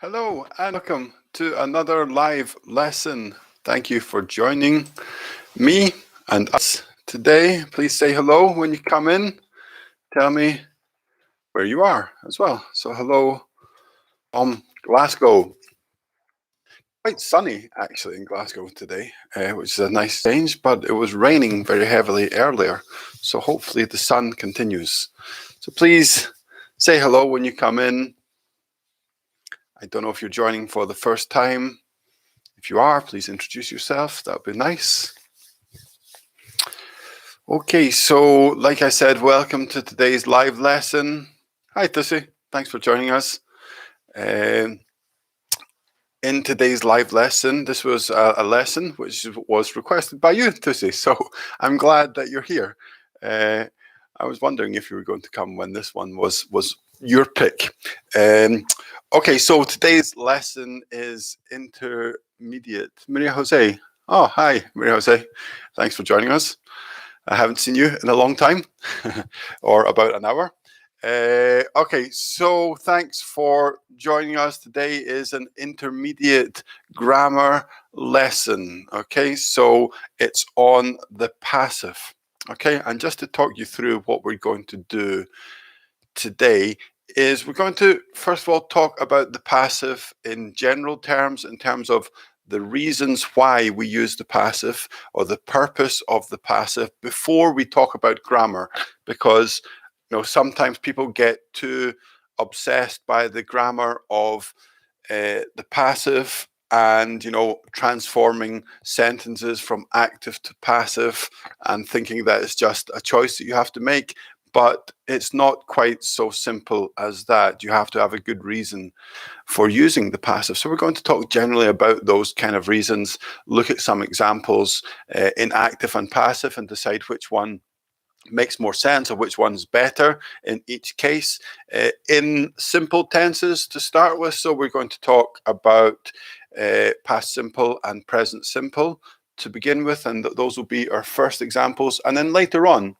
Hello and welcome to another live lesson. Thank you for joining me and us today. Please say hello when you come in. Tell me where you are as well. So hello from Glasgow. Quite sunny actually in Glasgow today, which is a nice change, but it was raining very heavily earlier. So hopefully the sun continues. So please say hello when you come in. I don't know if you're joining for the first time. If you are, please introduce yourself. That would be nice. Okay, so like I said, welcome to today's live lesson. Hi, Tussie. Thanks for joining us. In today's live lesson, this was a lesson which was requested by you, Tussie. So I'm glad that you're here. I was wondering if you were going to come when this one was your pick. Okay, so today's lesson is Intermediate. Maria Jose. Oh, hi, Maria Jose. Thanks for joining us. I haven't seen you in a long time, or about an hour. Okay, so thanks for joining us. Today is an intermediate grammar lesson. Okay, so it's on the passive. Okay, and just to talk you through what we're going to do today is we're going to first of all talk about the passive in general terms, in terms of the reasons why we use the passive or the purpose of the passive before we talk about grammar, because sometimes people get too obsessed by the grammar of the passive and transforming sentences from active to passive and thinking that it's just a choice that you have to make. But it's not quite so simple as that. You have to have a good reason for using the passive. So we're going to talk generally about those kind of reasons, look at some examples in active and passive and decide which one makes more sense or which one's better in each case. In simple tenses to start with, so we're going to talk about past simple and present simple to begin with, and those will be our first examples. And then later on,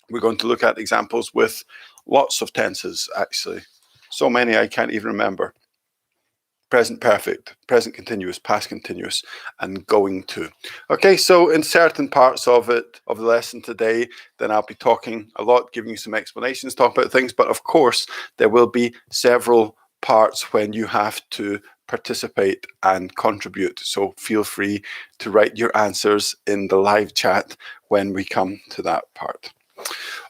we're going to look at examples with lots of tenses, actually. So many I can't even remember. Present perfect, present continuous, past continuous, and going to. Okay, so in certain parts of the lesson today, then I'll be talking a lot, giving you some explanations, talk about things, but of course, there will be several parts when you have to participate and contribute. So feel free to write your answers in the live chat when we come to that part.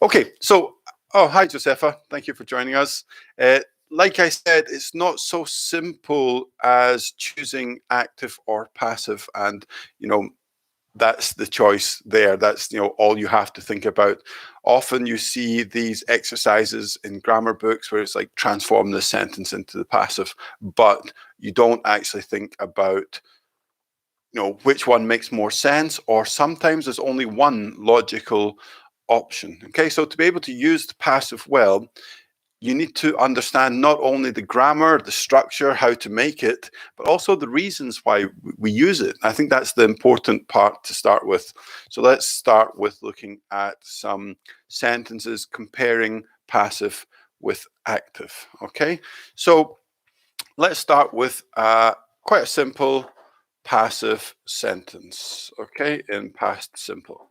Okay, so, hi, Josefa. Thank you for joining us. Like I said, it's not so simple as choosing active or passive, and that's the choice there. That's all you have to think about. Often you see these exercises in grammar books where it's like transform the sentence into the passive, but you don't actually think about which one makes more sense, or sometimes there's only one logical option. Okay, so to be able to use the passive well, you need to understand not only the grammar, the structure, how to make it, but also the reasons why we use it. I think that's the important part to start with. So let's start with looking at some sentences comparing passive with active. Okay, so let's start with quite a simple passive sentence, okay, in past simple.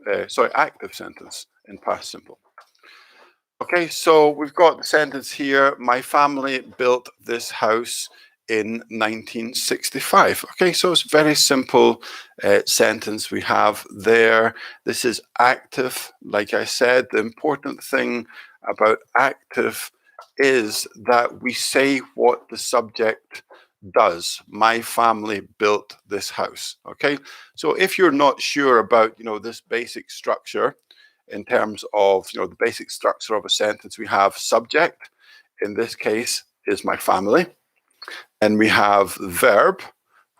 Active sentence in past simple. Okay, so we've got the sentence here, my family built this house in 1965. Okay, so it's a very simple sentence we have there. This is active. Like I said, the important thing about active is that we say what the subject does. My family built this house. Okay, so if you're not sure about this basic structure in terms of the basic structure of a sentence, we have subject, in this case is my family, and we have verb,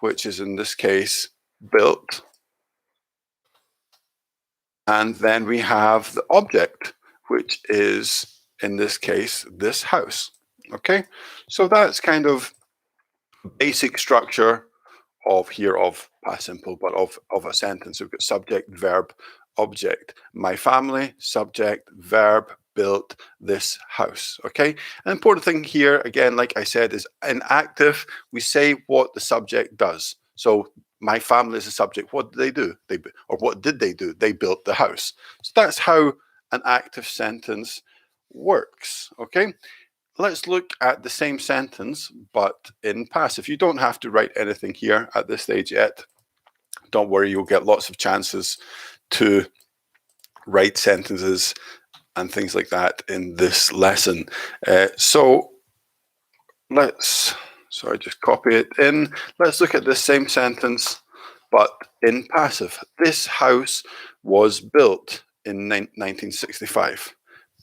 which is in this case built, and then we have the object, which is in this case this house. Okay, so that's kind of basic structure of past simple, but of a sentence. We've got subject, verb, object. My family, subject, verb, built this house. Okay, an important thing here, again, like I said, is in active, we say what the subject does. So my family is the subject. What did they do? Or what did they do? They built the house. So that's how an active sentence works. Okay, let's look at the same sentence, but in passive. You don't have to write anything here at this stage yet. Don't worry, you'll get lots of chances to write sentences and things like that in this lesson. So just copy it in. Let's look at the same sentence, but in passive. This house was built in 1965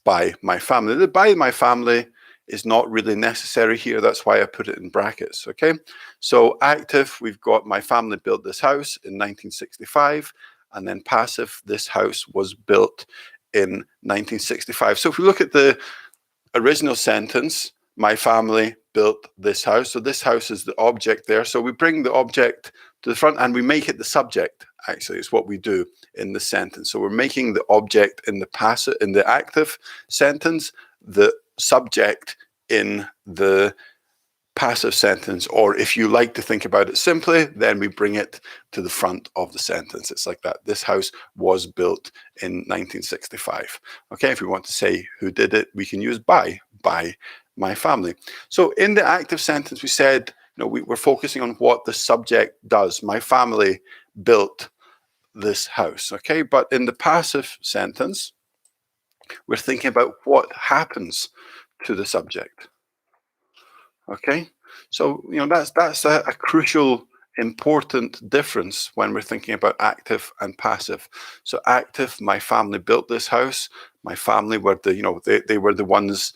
by my family. The by my family is not really necessary here. That's why I put it in brackets, okay? So active, we've got my family built this house in 1965, and then passive, this house was built in 1965. So if we look at the original sentence, my family built this house. So this house is the object there. So we bring the object to the front and we make it the subject. Actually, it's what we do in the sentence. So we're making the object in the active sentence the subject in the passive sentence, or if you like to think about it simply, then we bring it to the front of the sentence. It's like that. This house was built in 1965. Okay, if we want to say who did it, we can use by my family. So in the active sentence, we said, we're focusing on what the subject does. My family built this house. Okay, but in the passive sentence, we're thinking about what happens to the subject. Okay, so that's a crucial, important difference when we're thinking about active and passive. So active, my family built this house. My family were they were the ones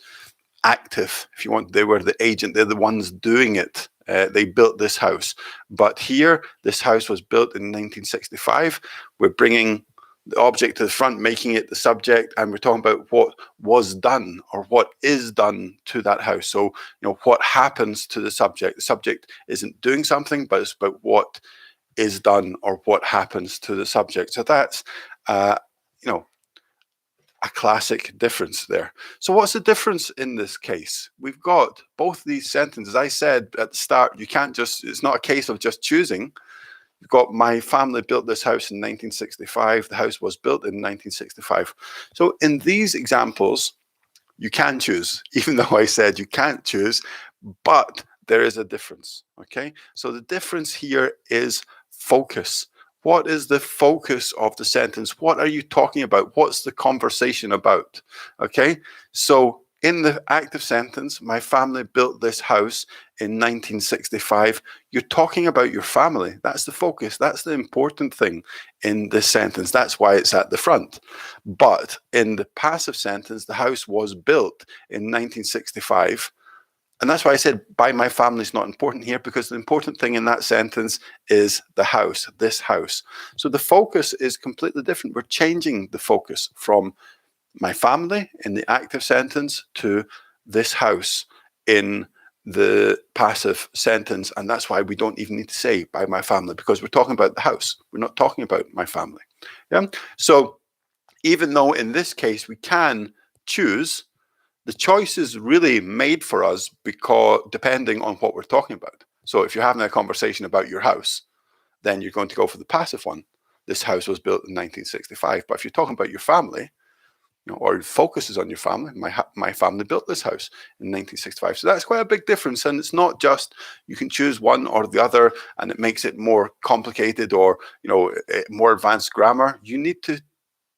active, if you want. They were the agent. They're the ones doing it. They built this house. But here, this house was built in 1965. We're bringing the object to the front, making it the subject, and we're talking about what was done or what is done to that house. So, what happens to the subject. The subject isn't doing something, but it's about what is done or what happens to the subject. So that's, a classic difference there. So what's the difference in this case? We've got both these sentences. I said at the start, it's not a case of just choosing. You've got my family built this house in 1965. The house was built in 1965. So in these examples, you can choose, even though I said you can't choose, but there is a difference, okay? So the difference here is focus. What is the focus of the sentence? What are you talking about? What's the conversation about, okay? So in the active sentence, my family built this house in 1965. You're talking about your family. That's the focus. That's the important thing in this sentence. That's why it's at the front. But in the passive sentence, the house was built in 1965. And that's why I said by my family is not important here, because the important thing in that sentence is the house, this house. So the focus is completely different. We're changing the focus from my family in the active sentence to this house in the passive sentence. And that's why we don't even need to say by my family, because we're talking about the house. We're not talking about my family. Yeah. So even though in this case we can choose, the choice is really made for us because depending on what we're talking about. So if you're having a conversation about your house, then you're going to go for the passive one. This house was built in 1965. But if you're talking about your family, or it focuses on your family. My family built this house in 1965. So that's quite a big difference. And it's not just you can choose one or the other and it makes it more complicated or, more advanced grammar. You need to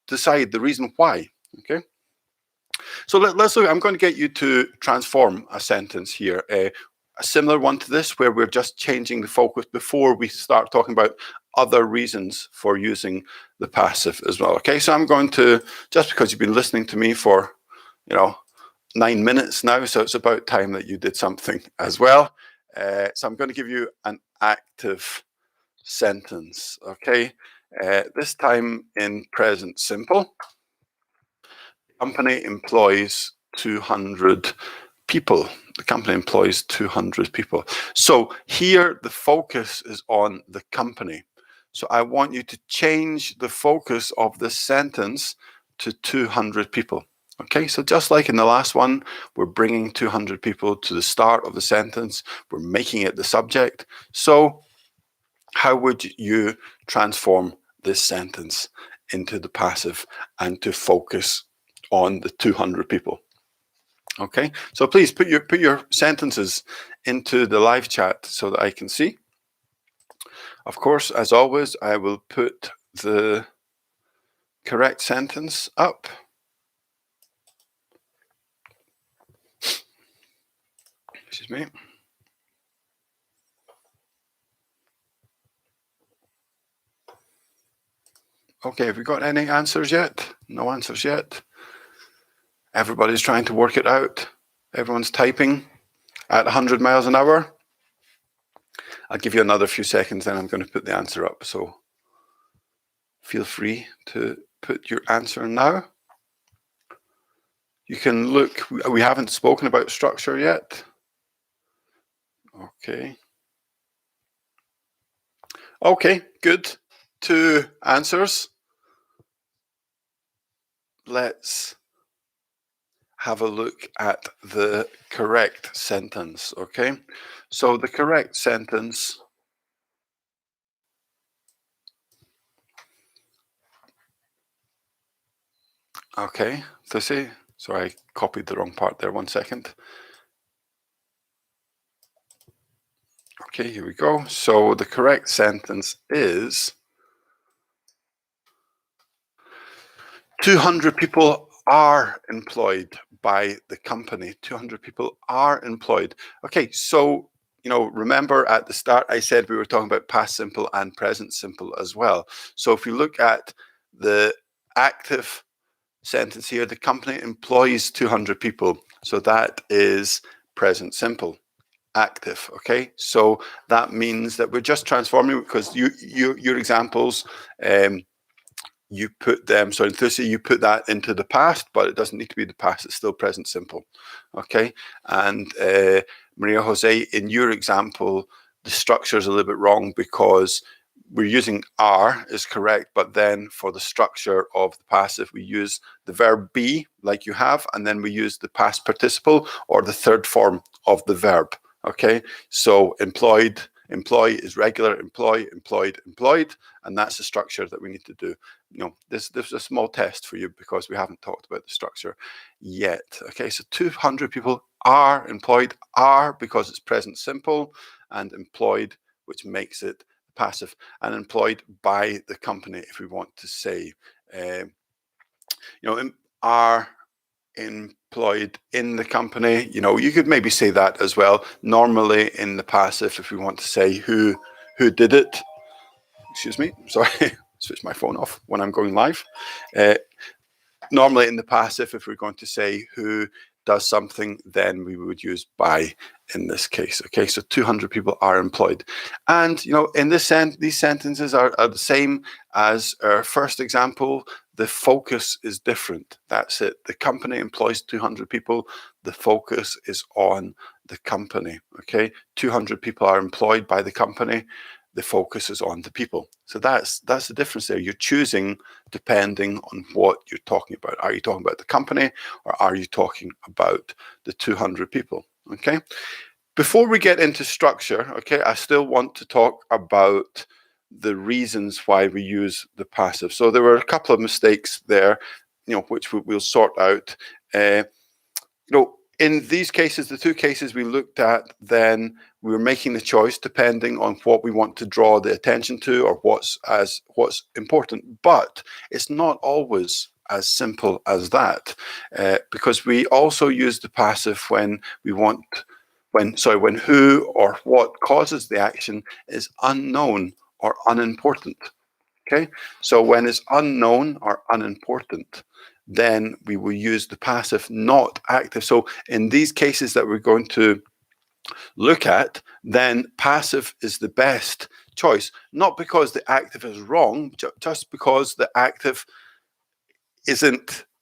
decide the reason why, okay? So let's look. I'm going to get you to transform a sentence here. A similar one to this, where we're just changing the focus before we start talking about other reasons for using the passive as well. Okay, so I'm going to, just because you've been listening to me for, 9 minutes now, so it's about time that you did something as well. So I'm going to give you an active sentence, okay? This time in present simple. The company employs 200 people. The company employs 200 people. So here the focus is on the company. So I want you to change the focus of this sentence to 200 people. Okay, so just like in the last one, we're bringing 200 people to the start of the sentence. We're making it the subject. So how would you transform this sentence into the passive and to focus on the 200 people? Okay, so please put your sentences into the live chat so that I can see. Of course, as always, I will put the correct sentence up. Excuse me. Okay, have we got any answers yet? No answers yet. Everybody's trying to work it out. Everyone's typing at 100 miles an hour. I'll give you another few seconds, then I'm going to put the answer up. So feel free to put your answer now. You can look, we haven't spoken about structure yet. Okay. Okay, good. 2 answers. Let's have a look at the correct sentence, okay? So the correct sentence, okay, Thursday. Sorry, I copied the wrong part there, 1 second. Okay, here we go. So the correct sentence is 200 people are employed by the company. 200 people are employed. Okay, so, remember at the start I said we were talking about past simple and present simple as well. So if you look at the active sentence here, the company employs 200 people. So that is present simple. Active, okay? So that means that we're just transforming, because your examples, you put them, so in Thursday you put that into the past, but it doesn't need to be the past, it's still present simple, okay? And Maria Jose, in your example, the structure is a little bit wrong because we're using are is correct, but then for the structure of the passive, we use the verb be, like you have, and then we use the past participle or the third form of the verb, okay? So employed, employ is regular, employ, employed, employed, and that's the structure that we need to do. This is a small test for you because we haven't talked about the structure yet. Okay, so 200 people are employed, are because it's present simple, and employed, which makes it passive, and employed by the company if we want to say, are employed in the company. You could maybe say that as well. Normally in the passive, if we want to say who did it, excuse me, sorry, switch my phone off when I'm going live. Normally in the passive, if we're going to say who does something, then we would use by in this case. Okay, so 200 people are employed. And, in this these sentences are the same as our first example. The focus is different. That's it. The company employs 200 people. The focus is on the company. Okay, 200 people are employed by the company. The focus is on the people. So that's the difference there. You're choosing depending on what you're talking about. Are you talking about the company, or are you talking about the 200 people? Okay. Before we get into structure, okay, I still want to talk about the reasons why we use the passive. So there were a couple of mistakes there, which we'll sort out. In these cases, the 2 cases we looked at, then we were making the choice depending on what we want to draw the attention to or what's important. But it's not always as simple as that, because we also use the passive when who or what causes the action is unknown or unimportant. Okay, so when it's unknown or unimportant, then we will use the passive, not active. So in these cases that we're going to look at, then passive is the best choice, not because the active is wrong, just because the active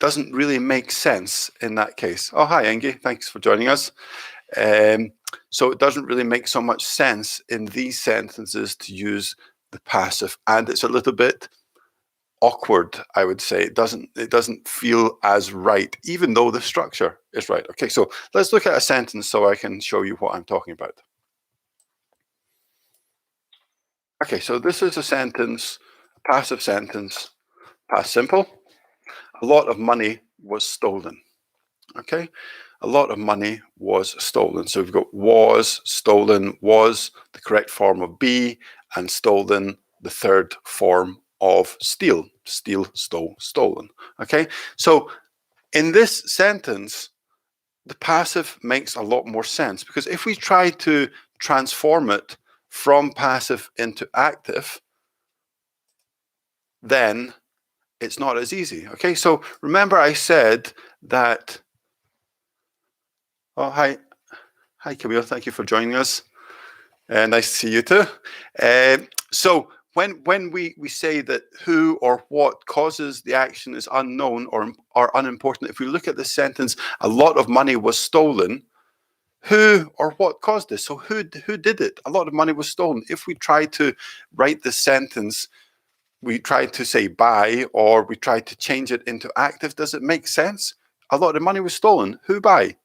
doesn't really make sense in that case. Oh, hi, Engie. Thanks for joining us. So it doesn't really make so much sense in these sentences to use the passive, and it's a little bit awkward, I would say. It doesn't feel as right, even though the structure is right. Okay, so let's look at a sentence so I can show you what I'm talking about. Okay, so this is a sentence, a passive sentence, past simple. A lot of money was stolen. Okay, a lot of money was stolen. So we've got was, stolen, was the correct form of be, and stolen the third form of steal. Steal, stole, stolen. Okay, so in this sentence, the passive makes a lot more sense, because if we try to transform it from passive into active, then it's not as easy. Okay, so remember I said that, oh, hi Camille, thank you for joining us. Nice to see you too. So when we say that who or what causes the action is unknown or unimportant, if we look at the sentence, a lot of money was stolen, who or what caused this? So who did it? A lot of money was stolen. If we try to write this sentence, we try to say by, or we try to change it into active, does it make sense? A lot of money was stolen. Who by?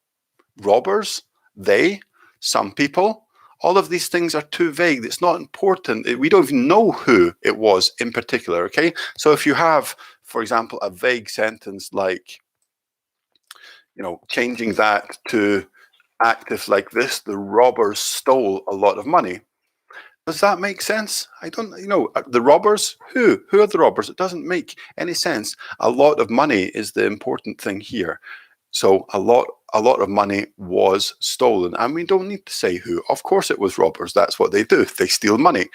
Robbers? They? Some people? All of these things are too vague. It's not important. We don't even know who it was in particular, okay? So if you have, for example, a vague sentence like, changing that to active like this, the robbers stole a lot of money. Does that make sense? I don't, the robbers, who are the robbers? It doesn't make any sense. A lot of money is the important thing here. So a lot of money was stolen, and we don't need to say who. Of course it was robbers. That's what they do. They steal money.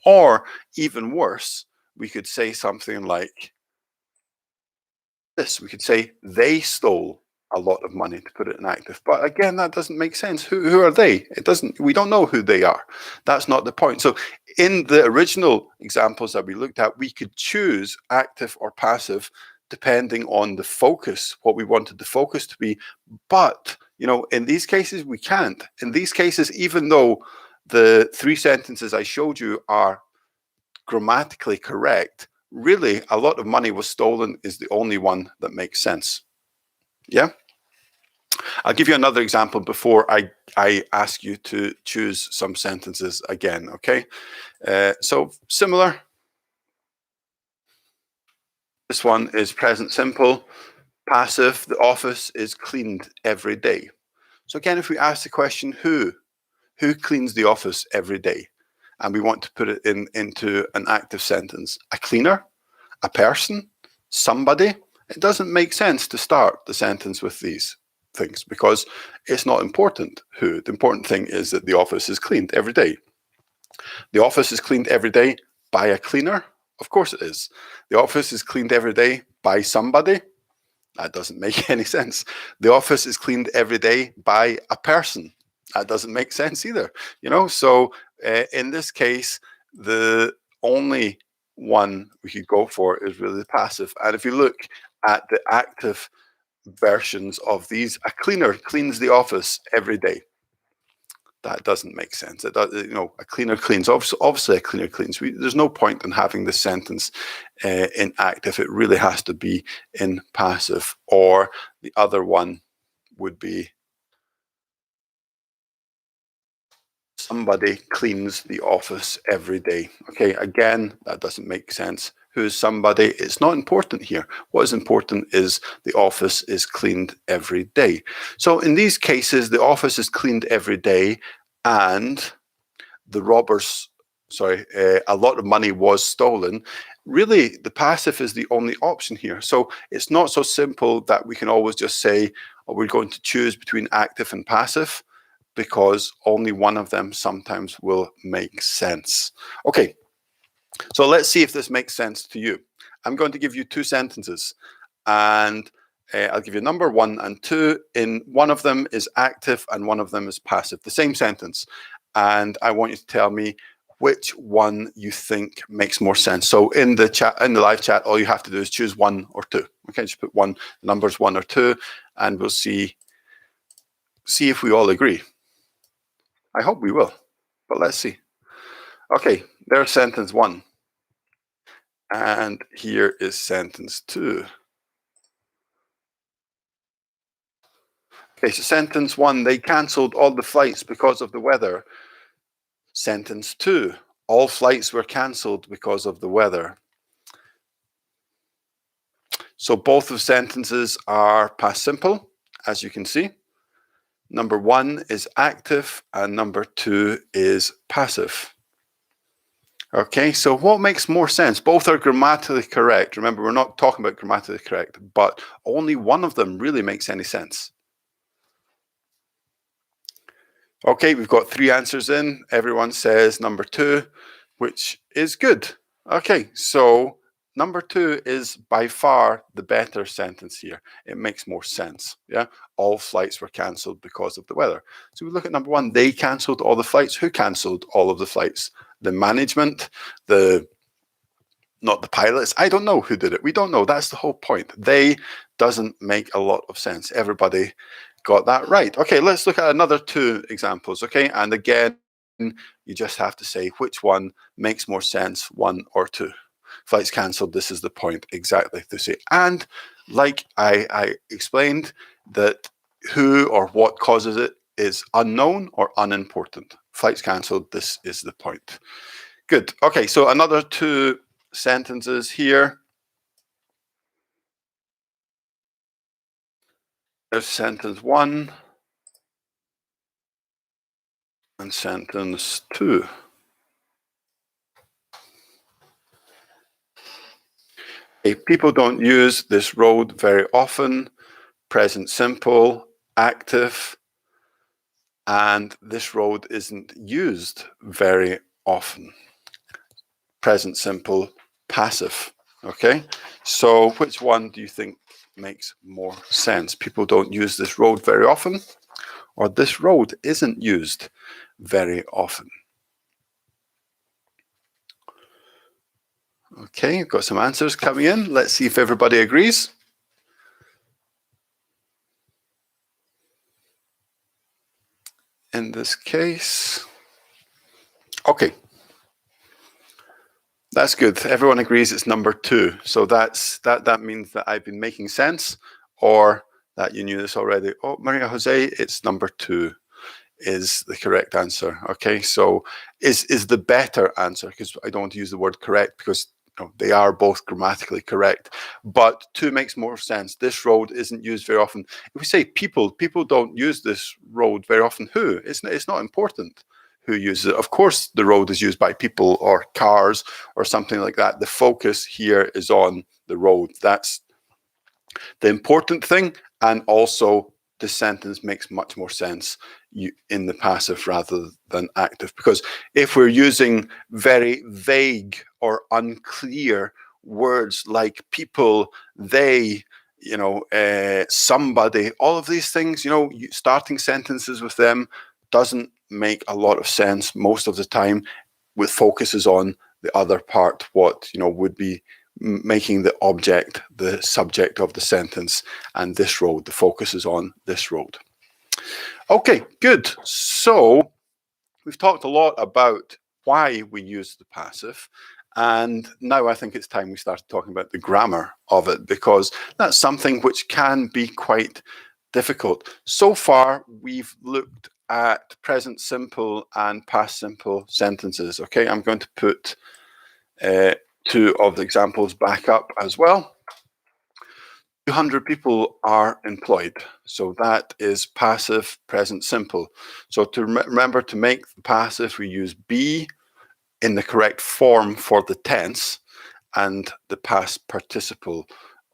Or even worse, we could say something like this. We could say they stole a lot of money, to put it in active. But again, that doesn't make sense. Who are they? We don't know who they are. That's not the point. So in the original examples that we looked at, we could choose active or passive depending on the focus, what we wanted the focus to be. But, in these cases, we can't. In these cases, even though the three sentences I showed you are grammatically correct, really, a lot of money was stolen is the only one that makes sense. Yeah? I'll give you another example before I ask you to choose some sentences again, okay? So similar. This one is present simple. Passive, the office is cleaned every day. So again, if we ask the question, who cleans the office every day? And we want to put it into an active sentence. A cleaner? A person? Somebody? It doesn't make sense to start the sentence with these things because it's not important who. The important thing is that the office is cleaned every day. The office is cleaned every day by a cleaner? Of course it is. The office is cleaned every day by somebody? That doesn't make any sense. The office is cleaned every day by a person? That doesn't make sense either. So in this case, the only one we could go for is really passive. And if you look at the active versions of these, a cleaner cleans the office every day. That doesn't make sense. It does, a cleaner cleans. Obviously, a cleaner cleans. There's no point in having this sentence in active. It really has to be in passive. Or the other one would be somebody cleans the office every day. Okay, again, that doesn't make sense. Who is somebody? It's not important here. What is important is the office is cleaned every day. So in these cases, the office is cleaned every day and the robbers, a lot of money was stolen. Really, the passive is the only option here. So it's not so simple that we can always just say, oh, we're going to choose between active and passive, because only one of them sometimes will make sense. Okay, so let's see if this makes sense to you. I'm going to give you two sentences, and I'll give you number 1 and 2. In one of them is active and one of them is passive, the same sentence. And I want you to tell me which one you think makes more sense. So in the chat, in the live chat, all you have to do is choose 1 or 2. Okay, just put numbers 1 or 2, and we'll see if we all agree. I hope we will, but let's see. Okay, there's sentence 1. And here is sentence 2. Okay, so sentence 1, they cancelled all the flights because of the weather. Sentence 2, all flights were cancelled because of the weather. So both of sentences are past simple, as you can see. Number 1 is active and number 2 is passive. Okay, so what makes more sense? Both are grammatically correct. Remember, we're not talking about grammatically correct, but only one of them really makes any sense. Okay, we've got 3 answers in. Everyone says number 2, which is good. Okay, so number 2 is by far the better sentence here. It makes more sense. Yeah, all flights were cancelled because of the weather. So we look at number 1. They cancelled all the flights. Who cancelled all of the flights? The management, not the pilots. I don't know who did it. We don't know. That's the whole point. They doesn't make a lot of sense. Everybody got that right. Okay, let's look at another 2 examples. Okay, and again, you just have to say which one makes more sense, 1 or 2. Flights cancelled. This is the point exactly to say. And like I explained, that who or what causes it is unknown or unimportant. Flights cancelled. This is the point. Good. Okay, so another 2 sentences here. There's sentence 1 and sentence 2. Okay, people don't use this road very often. Present simple, active, and this road isn't used very often. Present simple, passive. Okay, so which one do you think makes more sense? People don't use this road very often, or this road isn't used very often? Okay, I've got some answers coming in. Let's see if everybody agrees. In this case, okay, that's good. Everyone agrees it's number 2. So that means that I've been making sense, or that you knew this already. Oh, Maria Jose, it's number 2 is the correct answer. Okay, so is the better answer, because I don't want to use the word correct because they are both grammatically correct, but 2 makes more sense. This road isn't used very often. If we say people don't use this road very often. Who? It's not important who uses it. Of course, the road is used by people or cars or something like that. The focus here is on the road. That's the important thing, and also the sentence makes much more sense in the passive rather than active, because if we're using very vague or unclear words like people, they, somebody, all of these things, starting sentences with them doesn't make a lot of sense most of the time, with focuses on the other part, what would be making the object the subject of the sentence, and this road, the focus is on this road. Okay, good. So we've talked a lot about why we use the passive, and now I think it's time we start talking about the grammar of it, because that's something which can be quite difficult. So far, we've looked at present simple and past simple sentences. Okay, I'm going to put 2 of the examples back up as well. 200 people are employed. So that is passive present simple. So to remember, to make the passive, we use be in the correct form for the tense and the past participle,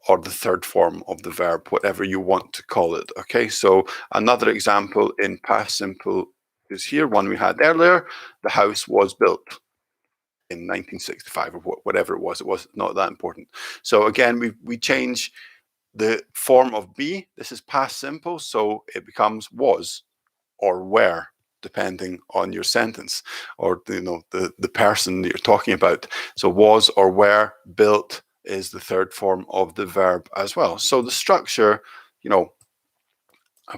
or the third form of the verb, whatever you want to call it. Okay, so another example in past simple is here, one we had earlier. The house was built in 1965 or whatever it was not that important. So again, we change the form of be. This is past simple, so it becomes was or were, depending on your sentence or the person that you're talking about. So was or were, built is the third form of the verb as well. So the structure, I'll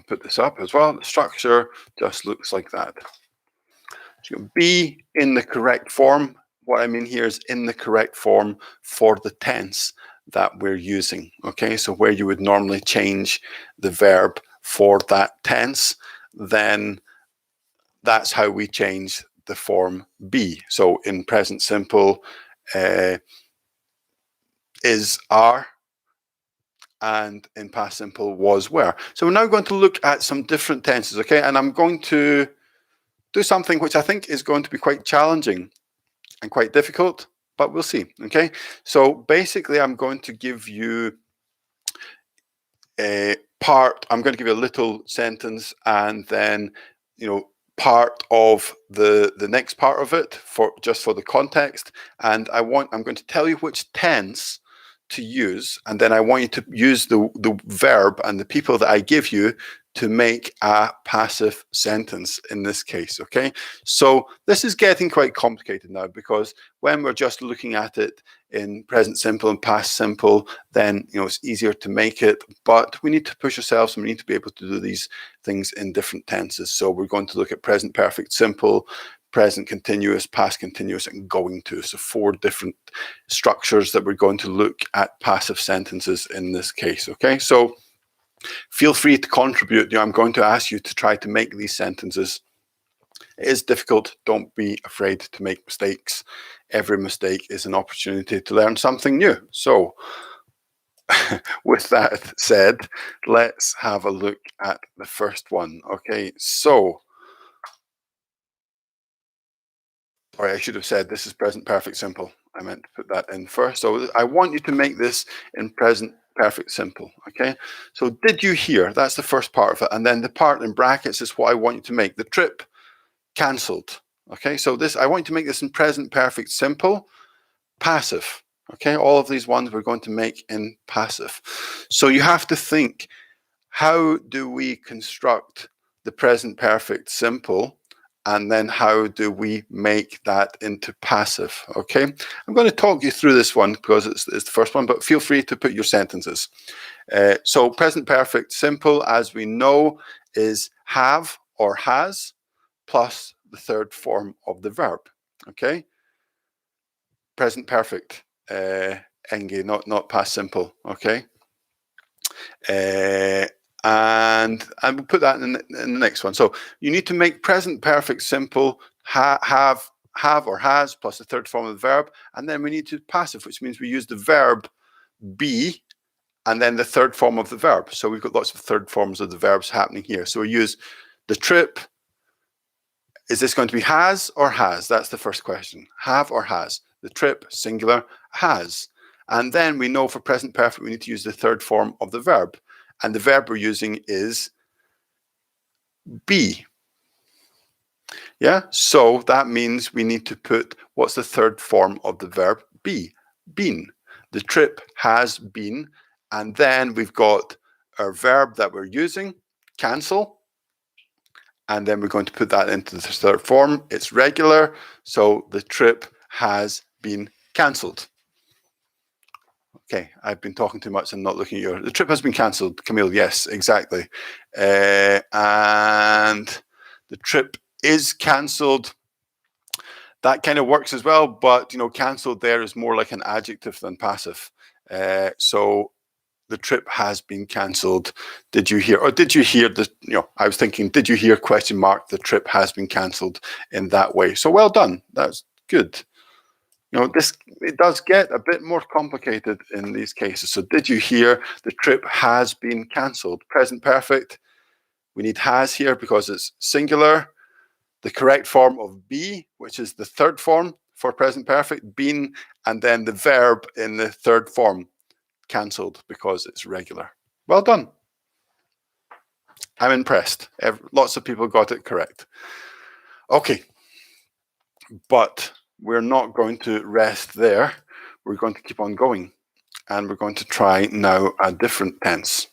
put this up as well. The structure just looks like that. So be in the correct form, what I mean here is in the correct form for the tense that we're using. Okay, so where you would normally change the verb for that tense, then that's how we change the form be. So in present simple, is, are, and in past simple, was, were. So we're now going to look at some different tenses, okay? And I'm going to do something which I think is going to be quite challenging and quite difficult, but we'll see, okay? So basically, I'm going to give you a part, I'm going to give you a little sentence, and then, part of the next part of it for just for the context. And I'm going to tell you which tense to use, and then I want you to use the verb and the people that I give you to make a passive sentence in this case, okay? So this is getting quite complicated now, because when we're just looking at it in present simple and past simple, then it's easier to make it, but we need to push ourselves and we need to be able to do these things in different tenses. So we're going to look at present perfect simple, present continuous, past continuous, and going to. So 4 different structures that we're going to look at passive sentences in this case, okay? So feel free to contribute. I'm going to ask you to try to make these sentences. It is difficult. Don't be afraid to make mistakes. Every mistake is an opportunity to learn something new. So with that said, let's have a look at the first one. Okay, so sorry, I should have said this is present perfect simple. I meant to put that in first. So I want you to make this in present perfect simple, okay? So did you hear? That's the first part of it. And then the part in brackets is what I want you to make. The trip cancelled, okay? So this, I want you to make this in present perfect simple, passive, okay? All of these ones we're going to make in passive. So you have to think, how do we construct the present perfect simple? And then how do we make that into passive, okay? I'm going to talk you through this one because it's the first one, but feel free to put your sentences. So present perfect simple, as we know, is have or has plus the third form of the verb, okay? Present perfect, enge, not past simple, okay? And we'll put that in the next one. So you need to make present perfect simple, have or has plus the third form of the verb, and then we need to passive, which means we use the verb be and then the third form of the verb. So we've got lots of third forms of the verbs happening here. So we use the trip. Is this going to be has or has? That's the first question. Have or has? The trip, singular, has. And then we know for present perfect we need to use the third form of the verb. And the verb we're using is be. Yeah, so that means we need to put, what's the third form of the verb? Be, been. The trip has been. And then we've got our verb that we're using, cancel. And then we're going to put that into the third form. It's regular, so the trip has been cancelled. Okay, I've been talking too much and not looking at your... The trip has been cancelled, Camille. Yes, exactly. And the trip is cancelled. That kind of works as well, but cancelled there is more like an adjective than passive. So the trip has been cancelled. Did you hear? Or did you hear the? I was thinking, did you hear? Question mark. The trip has been cancelled in that way. So well done. That's good. It does get a bit more complicated in these cases. So did you hear? The trip has been cancelled. Present perfect. We need has here because it's singular. The correct form of be, which is the third form for present perfect, been, and then the verb in the third form, cancelled because it's regular. Well done. I'm impressed. Lots of people got it correct. Okay, but we're not going to rest there. We're going to keep on going, and we're going to try now a different tense,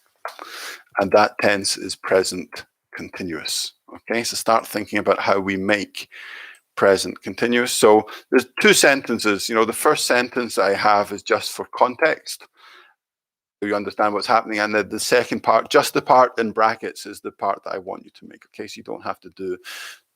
and that tense is present continuous. Okay, so start thinking about how we make present continuous. So there's 2 sentences. The first sentence I have is just for context, so you understand what's happening, and the second part, just the part in brackets, is the part that I want you to make. Okay, so you don't have to do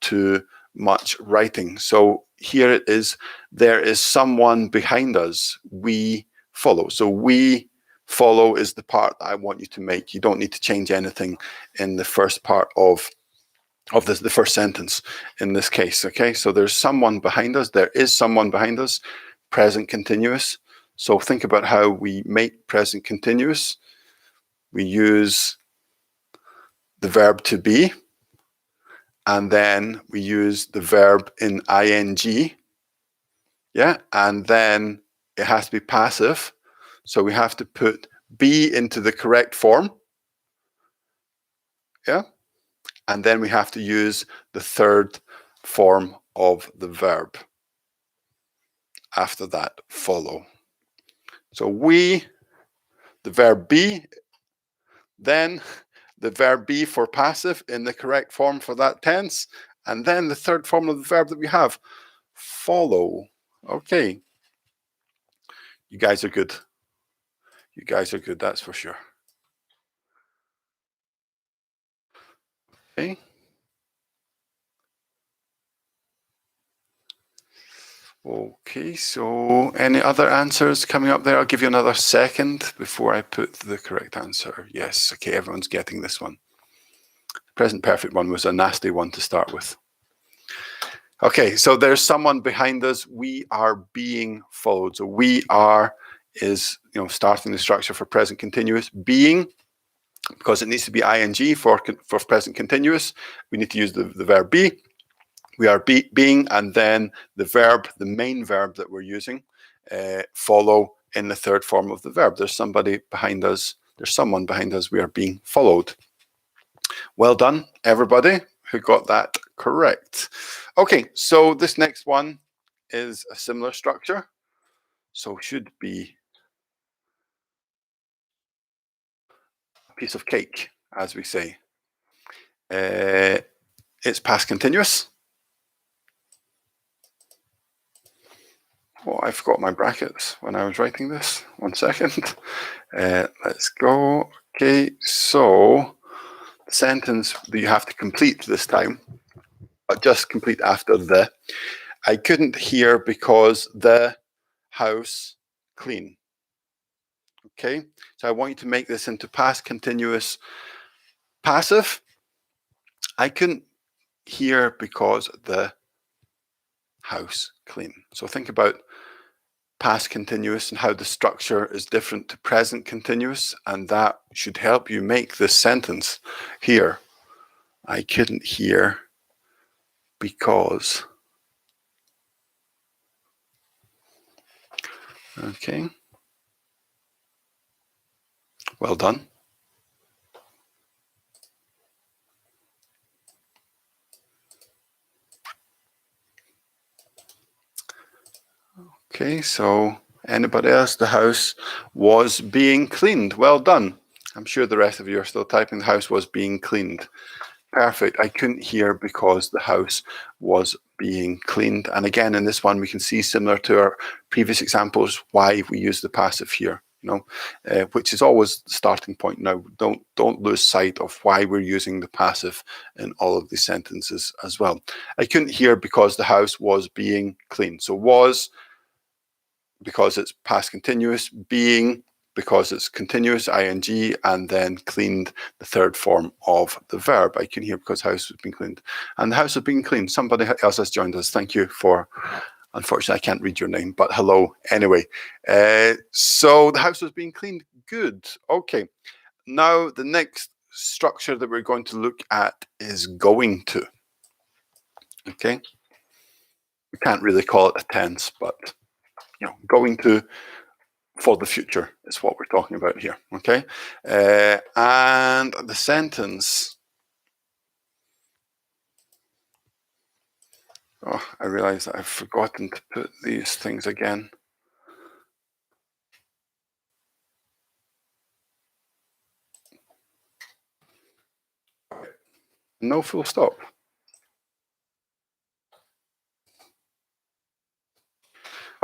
too much writing. So hear it is, there is someone behind us. We follow. So we follow is the part that I want you to make. You don't need to change anything in the first part of the first sentence in this case. Okay, so there's someone behind us. There is someone behind us. Present continuous. So think about how we make present continuous. We use the verb to be, and then we use the verb in ing. Yeah, and then it has to be passive. So we have to put be into the correct form. Yeah, and then we have to use the third form of the verb. After that, follow. So we, the verb be, then the verb be for passive in the correct form for that tense, and then the third form of the verb that we have, follow. Okay. You guys are good. You guys are good, that's for sure. Okay. Okay, so any other answers coming up there? I'll give you another second before I put the correct answer. Yes, okay, everyone's getting this one. The present perfect one was a nasty one to start with. Okay, so there's someone behind us. We are being followed. So we are is, starting the structure for present continuous. Being, because it needs to be ing for present continuous, we need to use the verb be. We are being, and then the verb, the main verb that we're using, follow in the third form of the verb. There's somebody behind us. There's someone behind us. We are being followed. Well done, everybody who got that correct. Okay, so this next one is a similar structure. So should be a piece of cake, as we say. It's past continuous. Oh, I forgot my brackets when I was writing this. 1 second. Let's go. Okay, so the sentence that you have to complete this time, but just complete after the. I couldn't hear because the house clean. Okay, so I want you to make this into past continuous passive. I couldn't hear because the house clean. So think about past continuous and how the structure is different to present continuous, and that should help you make this sentence here. I couldn't hear because. Okay. Well done. Okay, so anybody else? The house was being cleaned. Well done. I'm sure the rest of you are still typing. The house was being cleaned. Perfect. I couldn't hear because the house was being cleaned. And again, in this one, we can see, similar to our previous examples, why we use the passive here, which is always the starting point. Now, don't lose sight of why we're using the passive in all of these sentences as well. I couldn't hear because the house was being cleaned. So was, because it's past continuous, being, because it's continuous, ing, and then cleaned, the third form of the verb. I can hear because house has been cleaned. And the house has been cleaned. Somebody else has joined us. Thank you for, unfortunately, I can't read your name, but hello anyway. So the house was being cleaned. Good. Okay. Now the next structure that we're going to look at is going to. Okay. We can't really call it a tense, but going to for the future is what we're talking about here, okay? And the sentence, I realize that I've forgotten to put these things again. No full stop.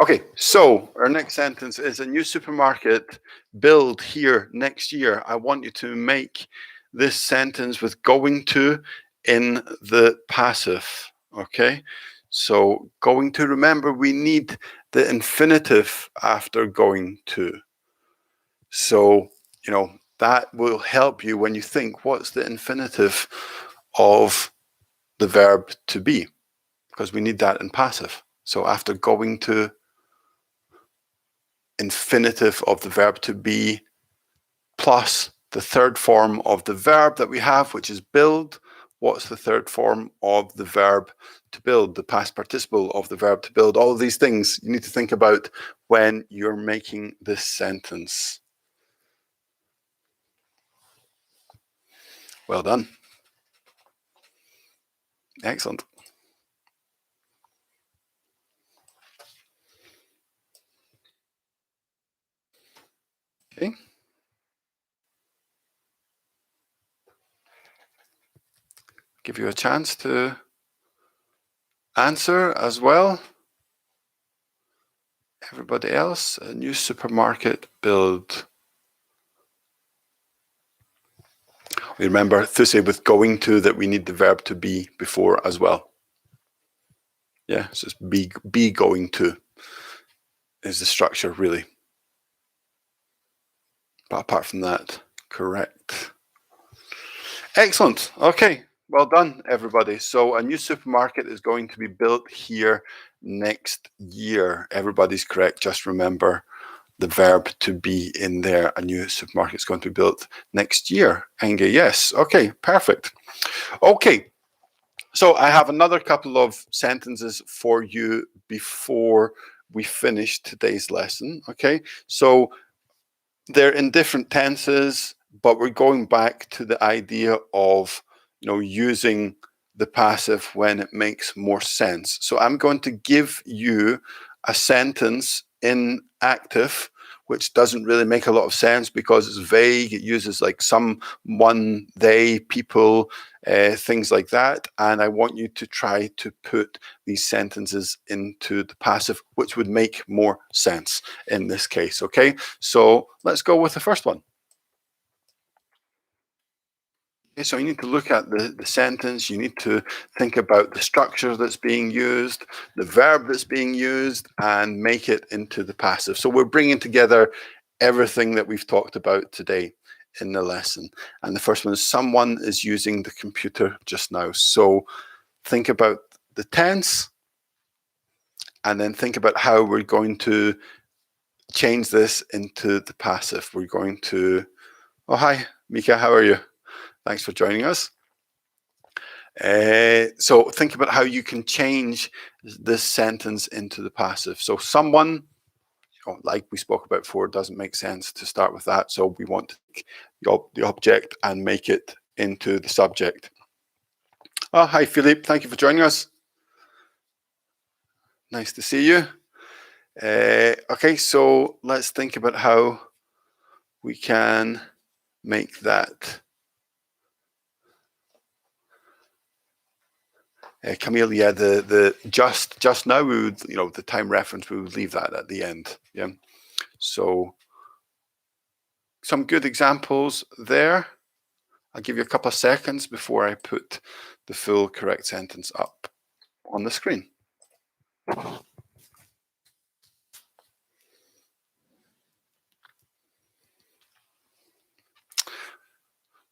Okay, so our next sentence is a new supermarket build here next year. I want you to make this sentence with going to in the passive, okay? So going to, remember, we need the infinitive after going to. So, that will help you when you think, what's the infinitive of the verb to be? Because we need that in passive. So after going to, infinitive of the verb to be plus the third form of the verb that we have, which is build. What's the third form of the verb to build? The past participle of the verb to build. All of these things you need to think about when you're making this sentence. Well done. Excellent. Okay. Give you a chance to answer as well. Everybody else, a new supermarket build. We remember to say with going to that we need the verb to be before as well. Yeah, so it's be going to is the structure really. But apart from that, correct. Excellent. Okay, well done, everybody. So a new supermarket is going to be built here next year. Everybody's correct. Just remember the verb to be in there. A new supermarket is going to be built next year. Enge, yes. Okay, perfect. Okay, so I have another couple of sentences for you before we finish today's lesson. Okay, so they're in different tenses, but we're going back to the idea of using the passive when it makes more sense. So I'm going to give you a sentence in active which doesn't really make a lot of sense because it's vague. It uses like someone, they, people, things like that. And I want you to try to put these sentences into the passive, which would make more sense in this case. Okay, so let's go with the first one. Okay, so you need to look at the sentence. You need to think about the structure that's being used, the verb that's being used, and make it into the passive. So we're bringing together everything that we've talked about today in the lesson. And the first one is someone is using the computer just now. So think about the tense, and then think about how we're going to change this into the passive. We're going to, oh, hi, Mika, how are you? Thanks for joining us. So think about how you can change this sentence into the passive. So someone, like we spoke about before, doesn't make sense to start with that. So we want to take the object and make it into the subject. Oh, hi, Philippe. Thank you for joining us. Nice to see you. Okay, so let's think about how we can make that. Camille, yeah, the just now, we would, the time reference, we would leave that at the end. Yeah. So some good examples there. I'll give you a couple of seconds before I put the full correct sentence up on the screen.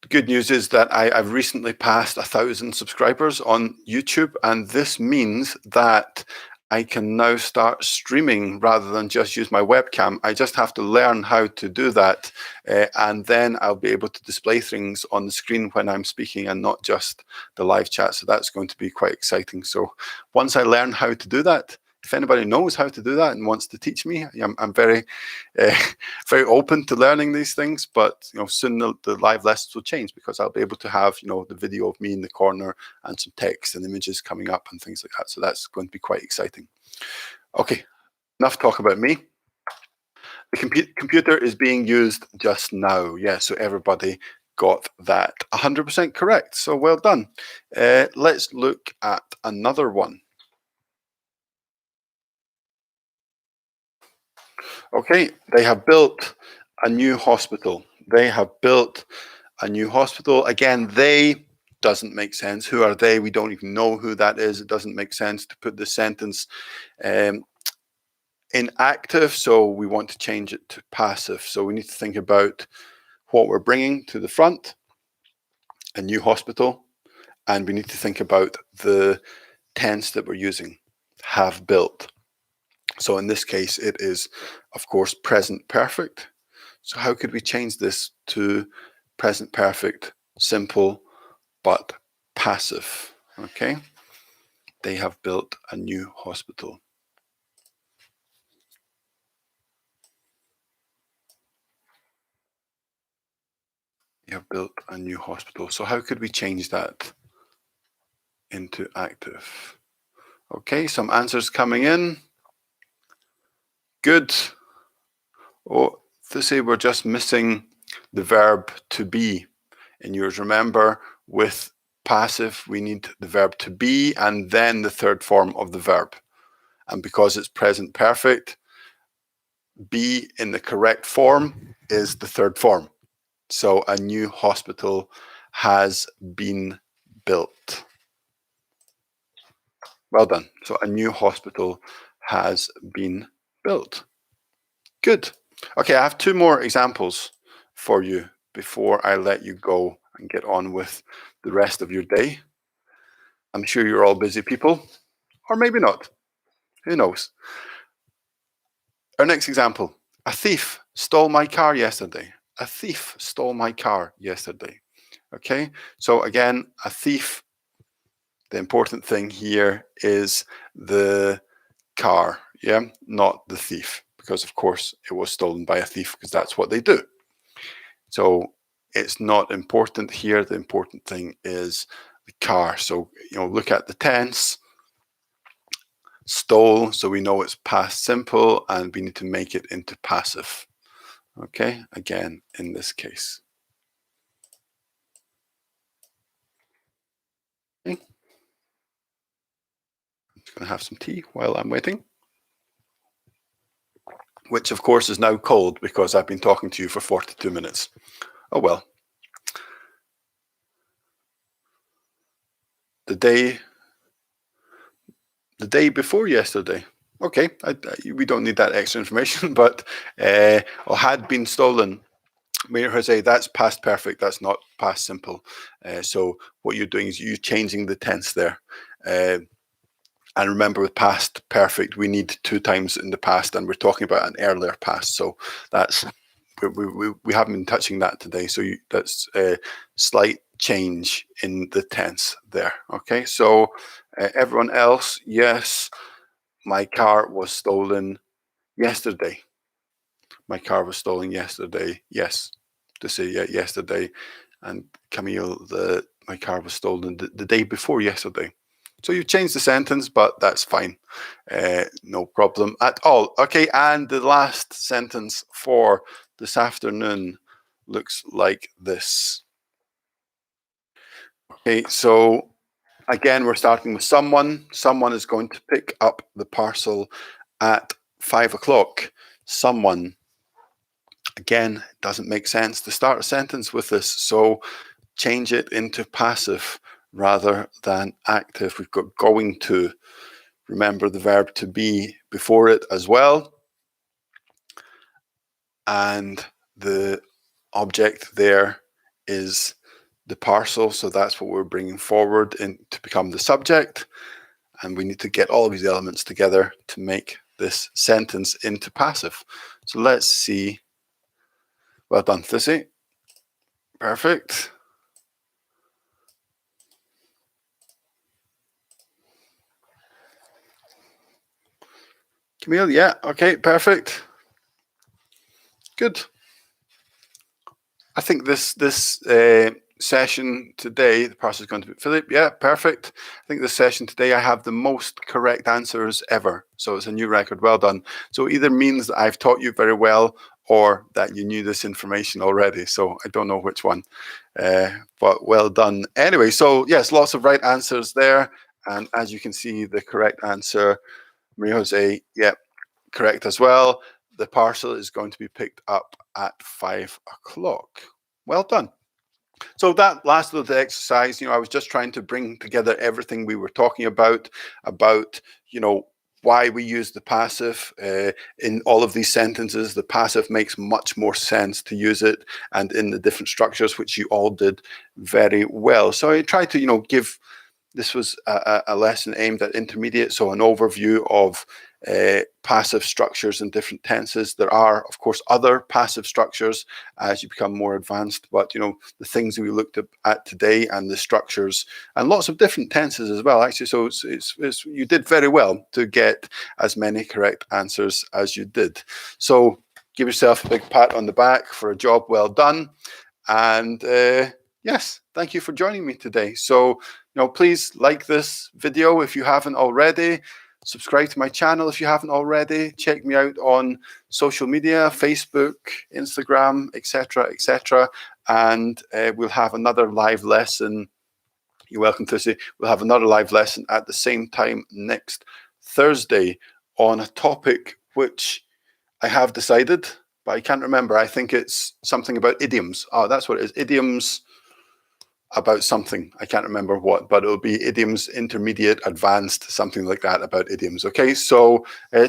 The good news is that I've recently passed 1,000 subscribers on YouTube, and this means that I can now start streaming rather than just use my webcam. I just have to learn how to do that, and then I'll be able to display things on the screen when I'm speaking and not just the live chat. So that's going to be quite exciting. So once I learn how to do that, if anybody knows how to do that and wants to teach me, I'm very, very open to learning these things. But soon the live lessons will change because I'll be able to have the video of me in the corner and some text and images coming up and things like that. So that's going to be quite exciting. Okay, enough talk about me. The computer is being used just now. Yeah, so everybody got that 100% correct. So well done. Let's look at another one. Okay, they have built a new hospital. They have built a new hospital. Again, they doesn't make sense. Who are they? We don't even know who that is. It doesn't make sense to put the sentence in active, so we want to change it to passive. So we need to think about what we're bringing to the front, a new hospital, and we need to think about the tense that we're using, have built. So in this case, it is, of course, present perfect. So how could we change this to present perfect, simple, but passive? Okay. They have built a new hospital. They have built a new hospital. So how could we change that into active? Okay, some answers coming in. Good. Oh, to say we're just missing the verb to be in yours. Remember, with passive, we need the verb to be and then the third form of the verb. And because it's present perfect, be in the correct form is the third form. So a new hospital has been built. Well done. So a new hospital has been built. Good. Okay, I have two more examples for you before I let you go and get on with the rest of your day. I'm sure you're all busy people, or maybe not. Who knows? Our next example. A thief stole my car yesterday. A thief stole my car yesterday. Okay, so again, a thief, the important thing here is the car, yeah, not the thief, because of course it was stolen by a thief because that's what they do. So it's not important here. The important thing is the car. So, look at the tense, stole, so we know it's past simple and we need to make it into passive. Okay, again, in this case. Okay. I'm just going to have some tea while I'm waiting, which of course is now cold because I've been talking to you for 42 minutes. Oh well. The day before yesterday. Okay, we don't need that extra information, but or had been stolen. Mayor Jose, that's past perfect. That's not past simple. So what you're doing is you're changing the tense there. And remember, with past perfect, we need two times in the past, and we're talking about an earlier past. So that's we haven't been touching that today. So that's a slight change in the tense there. Okay, so everyone else, yes, my car was stolen yesterday. My car was stolen yesterday. Yes, to say yesterday. And Camille, my car was stolen the day before yesterday. So you changed the sentence, but that's fine. No problem at all. Okay, and the last sentence for this afternoon looks like this. Okay, so again, we're starting with someone. Someone is going to pick up the parcel at 5 o'clock. Someone. Again, it doesn't make sense to start a sentence with this, so change it into passive rather than active. We've got going to. Remember the verb to be before it as well. And the object there is the parcel, so that's what we're bringing forward to become the subject. And we need to get all of these elements together to make this sentence into passive. So let's see. Well done, Thissy. Perfect. Camille, yeah, okay, perfect. Good. I think this session today, the parcel is going to be Philip. Yeah, perfect. I think this session today, I have the most correct answers ever. So it's a new record. Well done. So it either means that I've taught you very well or that you knew this information already. So I don't know which one, but well done. Anyway, so yes, lots of right answers there. And as you can see, the correct answer, Maria Jose, yeah, correct as well. The parcel is going to be picked up at 5 o'clock. Well done. So that last little exercise, I was just trying to bring together everything we were talking about, why we use the passive in all of these sentences. The passive makes much more sense to use it, and in the different structures, which you all did very well. So I tried to, give. This was a lesson aimed at intermediate, so an overview of passive structures in different tenses. There are, of course, other passive structures as you become more advanced, but the things we looked at today and the structures and lots of different tenses as well, actually. So you did very well to get as many correct answers as you did. So give yourself a big pat on the back for a job well done. And yes, thank you for joining me today. So, please like this video if you haven't already. Subscribe to my channel if you haven't already. Check me out on social media, Facebook, Instagram, etc., etc. And we'll have another live lesson. You're welcome to see. We'll have another live lesson at the same time next Thursday on a topic which I have decided, but I can't remember. I think it's something about idioms. Oh, that's what it is. Idioms about something. I can't remember what, but it'll be idioms, intermediate, advanced, something like that about idioms. Okay, so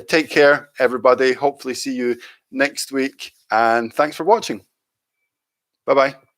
take care, everybody. Hopefully see you next week. And thanks for watching. Bye-bye.